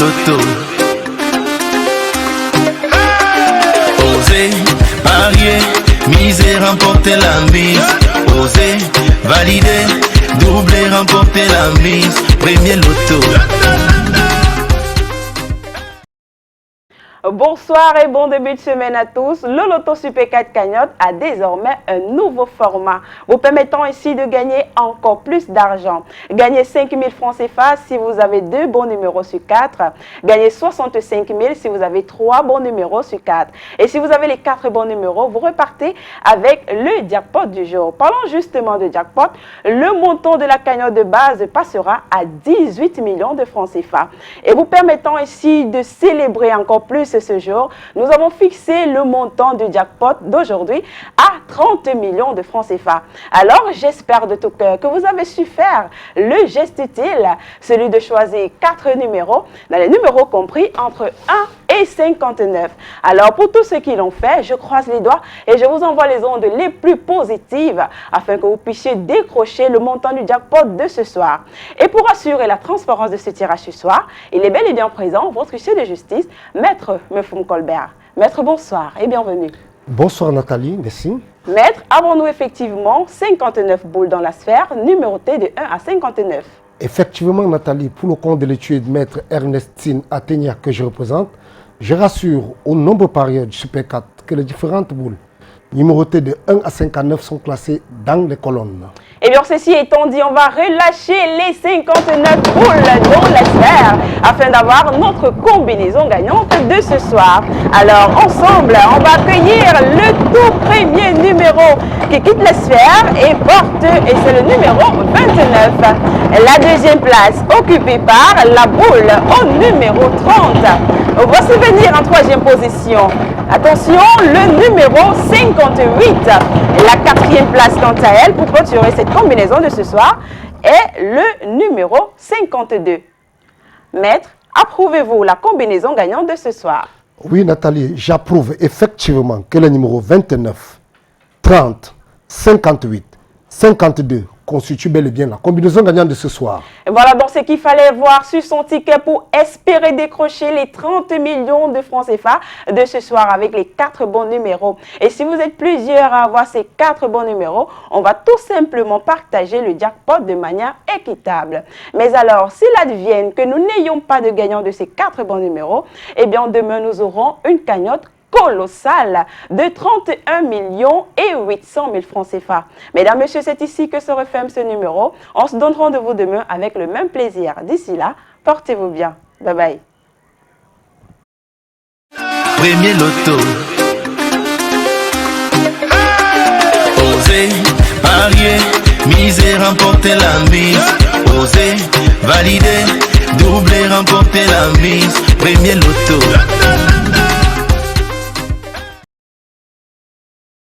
loto. Osez, parier, miser, remporter la mise. Osez, valider, doubler, remporter la mise. Premier loto. Bonsoir et bon début de semaine à tous. Le Loto Super 4 Cagnotte a désormais un nouveau format, vous permettant ainsi de gagner encore plus d'argent. Gagnez 5 000 francs CFA si vous avez 2 bons numéros sur 4. Gagnez 65 000 si vous avez 3 bons numéros sur 4. Et si vous avez les 4 bons numéros, vous repartez avec le jackpot du jour. Parlons justement de jackpot. Le montant de la cagnotte de base passera à 18 millions de francs CFA. Et vous permettant ainsi de célébrer encore plus ce jour, nous avons fixé le montant du jackpot d'aujourd'hui à 30 millions de francs CFA. Alors, j'espère de tout cœur que vous avez su faire le geste utile, celui de choisir 4 numéros, dans les numéros compris entre 1 et 59. Alors, pour tous ceux qui l'ont fait, je croise les doigts et je vous envoie les ondes les plus positives afin que vous puissiez décrocher le montant du jackpot de ce soir. Et pour assurer la transparence de ce tirage ce soir, il est bel et bien présent votre huissier de justice, Maître Mefum Colbert. Maître, bonsoir et bienvenue. Bonsoir Nathalie, merci. Maître, avons-nous effectivement 59 boules dans la sphère, numérotées de 1 à 59? Effectivement Nathalie, pour le compte de l'étude Maître Ernestine Athénia que je représente, je rassure aux nombreux parieurs du Super 4 que les différentes boules numérotées de 1 à 59 sont classées dans les colonnes. Et bien, ceci étant dit, on va relâcher les 59 boules dans la sphère afin d'avoir notre combinaison gagnante de ce soir. Alors, ensemble, on va accueillir le tout premier numéro qui quitte la sphère et porte, et c'est le numéro 29. La deuxième place occupée par la boule au numéro 30. Voici venir en troisième position. Attention, le numéro 58. Et la quatrième place, quant à elle, pour clôturer cette combinaison de ce soir, est le numéro 52. Maître, approuvez-vous la combinaison gagnante de ce soir? Oui Nathalie, j'approuve effectivement que les numéros 29, 30, 58, 52 constituent bel et bien la combinaison gagnante de ce soir. Et voilà donc ce qu'il fallait voir sur son ticket pour espérer décrocher les 30 millions de francs CFA de ce soir avec les 4 bons numéros. Et si vous êtes plusieurs à avoir ces 4 bons numéros, on va tout simplement partager le jackpot de manière équitable. Mais alors, s'il advienne que nous n'ayons pas de gagnant de ces 4 bons numéros, eh bien demain nous aurons une cagnotte colossal de 31 millions et 800 000 francs CFA. Mesdames, Messieurs, c'est ici que se referme ce numéro. On se donne rendez-vous demain avec le même plaisir. D'ici là, portez-vous bien. Bye bye. Premier loto. Osez, parier, miser, remporter la mise. Osez, valider, doubler, remporter la mise. Premier loto.